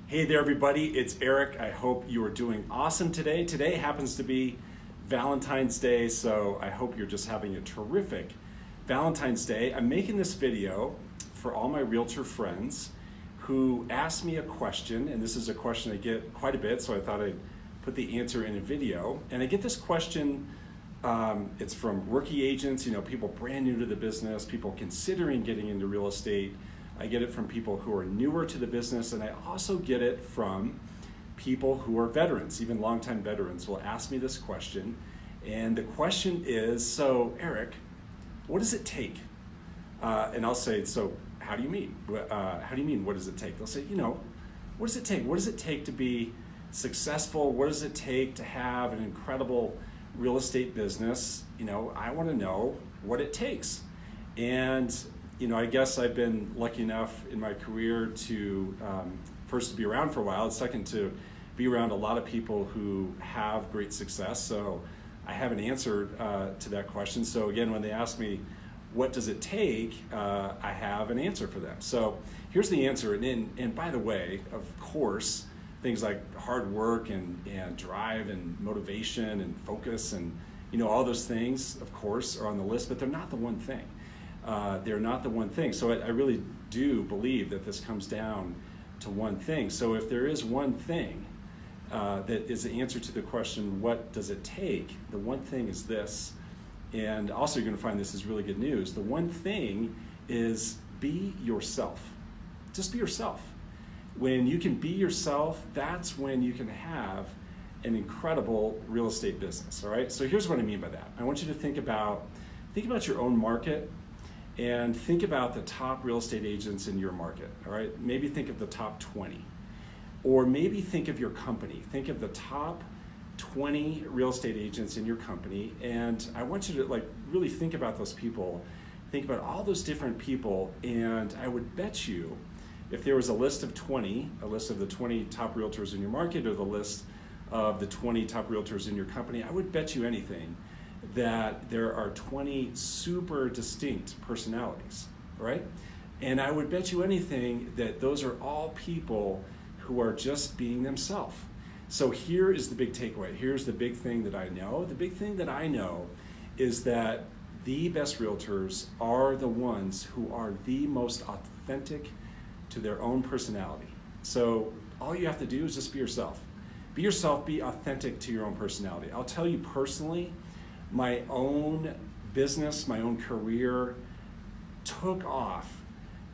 Hey there, everybody. It's Eric. I hope you are doing awesome today. Today happens to be Valentine's Day, so I hope you're just having a terrific Valentine's Day. I'm making this video for all my realtor friends who asked me a question, and this is a question I get quite a bit, so I thought I'd put the answer in a video. And I get this question, it's from rookie agents, people brand new to the business, people considering getting into real estate. I get it from people who are newer to the business, and I also get it from people who are veterans. Even longtime veterans will ask me this question. And the question is, so Eric, what does it take? And I'll say, so how do you mean? How do you mean, what does it take? They'll say, what does it take? What does it take to be successful? What does it take to have an incredible real estate business? I want to know what it takes. And I guess I've been lucky enough in my career to first to be around for a while, and second to be around a lot of people who have great success. So I have an answer to that question. So again, when they ask me, what does it take? I have an answer for them. So here's the answer. And by the way, of course, things like hard work and drive and motivation and focus and all those things, of course, are on the list, but they're not the one thing. They're not the one thing. So I really do believe that this comes down to one thing. So if there is one thing that is the answer to the question, what does it take? The one thing is this. And also you're going to find this is really good news. The one thing is be yourself. Just be yourself. When you can be yourself, that's when you can have an incredible real estate business. All right. So here's what I mean by that. I want you to think about your own market. And think about the top real estate agents in your market, all right? Maybe think of the top 20. Or maybe think of your company. Think of the top 20 real estate agents in your company. And I want you to really think about those people. Think about all those different people. And I would bet you, if there was a list of 20, a list of the 20 top realtors in your market, or the list of the 20 top realtors in your company, I would bet you anything that there are 20 super distinct personalities, right? And I would bet you anything that those are all people who are just being themselves. So here is the big takeaway. Here's the big thing that I know. The big thing that I know is that the best realtors are the ones who are the most authentic to their own personality. So all you have to do is just be yourself. Be yourself, be authentic to your own personality. I'll tell you personally, my own business, my own career took off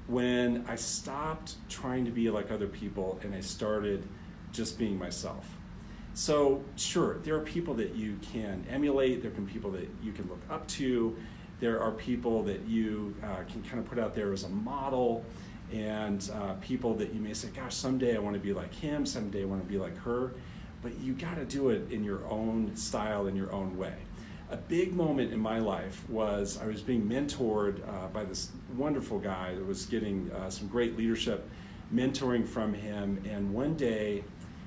when I stopped trying to be like other people and I started just being myself. So sure, there are people that you can emulate, there can be people that you can look up to, there are people that you can kind of put out there as a model, and people that you may say, gosh, someday I want to be like him, someday I want to be like her, but you got to do it in your own style, in your own way. A big moment in my life was I was being mentored by this wonderful guy that was getting some great leadership mentoring from him. And one day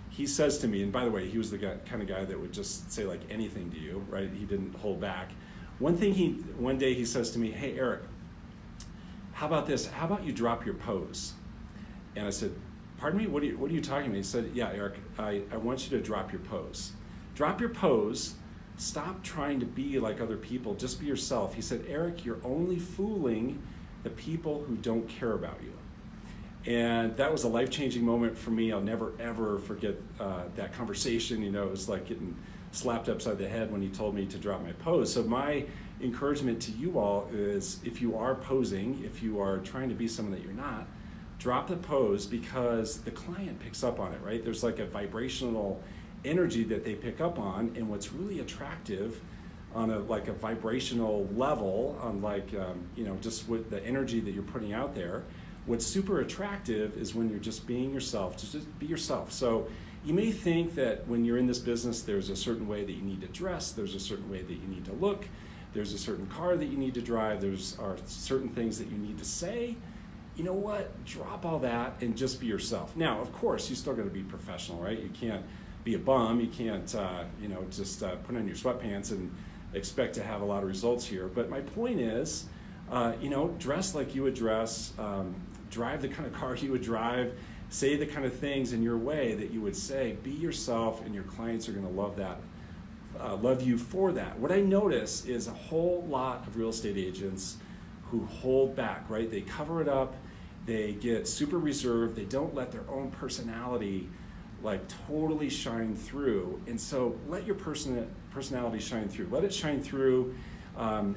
he says to me, and by the way, he was the kind of guy that would just say like anything to you, right? He didn't hold back. One day he says to me, hey, Eric, how about this? How about you drop your pose? And I said, pardon me, what are you talking about? He said, yeah, Eric, I want you to drop your pose. Drop your pose. Stop trying to be like other people, just be yourself. He said, Eric, you're only fooling the people who don't care about you. And that was a life-changing moment for me. I'll never, ever forget that conversation. It was like getting slapped upside the head when he told me to drop my pose. So my encouragement to you all is, if you are posing, if you are trying to be someone that you're not, drop the pose, because the client picks up on it, right? There's like a vibrational energy that they pick up on, and what's really attractive on a vibrational level, on just with the energy that you're putting out there, what's super attractive is when you're just being yourself. Just be yourself. So you may think that when you're in this business, there's a certain way that you need to dress, there's a certain way that you need to look, there's a certain car that you need to drive, are certain things that you need to say. You know what? Drop all that and just be yourself. Now, of course, you still got to be professional, right? You can't be a bum. You can't, just put on your sweatpants and expect to have a lot of results here. But my point is, dress like you would dress, drive the kind of car you would drive, Say the kind of things in your way that you would say. Be yourself, and your clients are going to love that, love you for that. What I notice is a whole lot of real estate agents who hold back, right? They cover it up, they get super reserved, they don't let their own personality like totally shine through. And so let your personality shine through. Let it shine through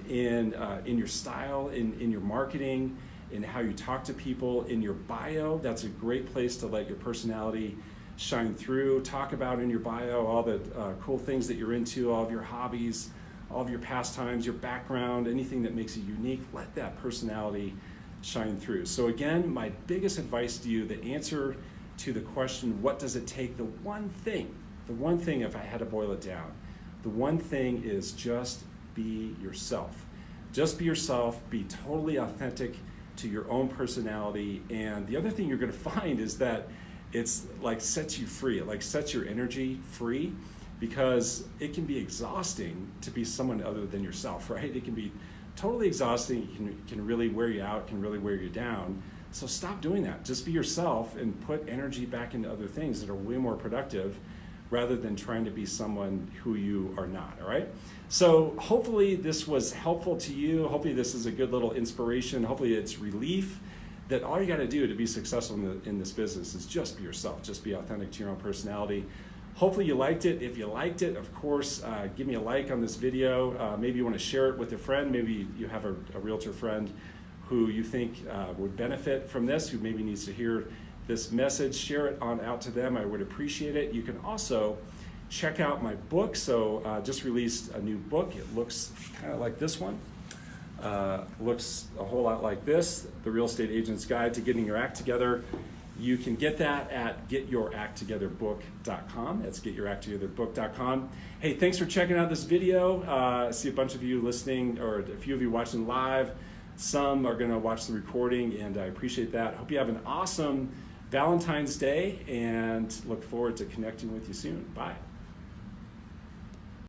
in your style, in your marketing, in how you talk to people, in your bio. That's a great place to let your personality shine through. Talk about in your bio all the cool things that you're into, all of your hobbies, all of your pastimes, your background, anything that makes you unique. Let that personality shine through. So again, my biggest advice to you, the answer to the question, what does it take? The one thing, if I had to boil it down, the one thing is just be yourself. Just be yourself, be totally authentic to your own personality. And the other thing you're gonna find is that it's like sets you free. It like sets your energy free, because it can be exhausting to be someone other than yourself, right? It can be totally exhausting. It can really wear you out, can really wear you down. So stop doing that. Just be yourself and put energy back into other things that are way more productive, rather than trying to be someone who you are not, all right? So hopefully this was helpful to you. Hopefully this is a good little inspiration. Hopefully it's relief that all you gotta do to be successful in this business is just be yourself, just be authentic to your own personality. Hopefully you liked it. If you liked it, of course, give me a like on this video. Maybe you wanna share it with a friend. Maybe you have a realtor friend who you think would benefit from this, who maybe needs to hear this message. Share it on out to them. I would appreciate it. You can also check out my book. So just released a new book. It looks kind of like this one. Looks a whole lot like this, The Real Estate Agent's Guide to Getting Your Act Together. You can get that at getyouracttogetherbook.com. That's getyouracttogetherbook.com. Hey, thanks for checking out this video. I see a bunch of you listening, or a few of you watching live. Some are going to watch the recording, and I appreciate that. Hope you have an awesome Valentine's Day, and look forward to connecting with you soon. Bye.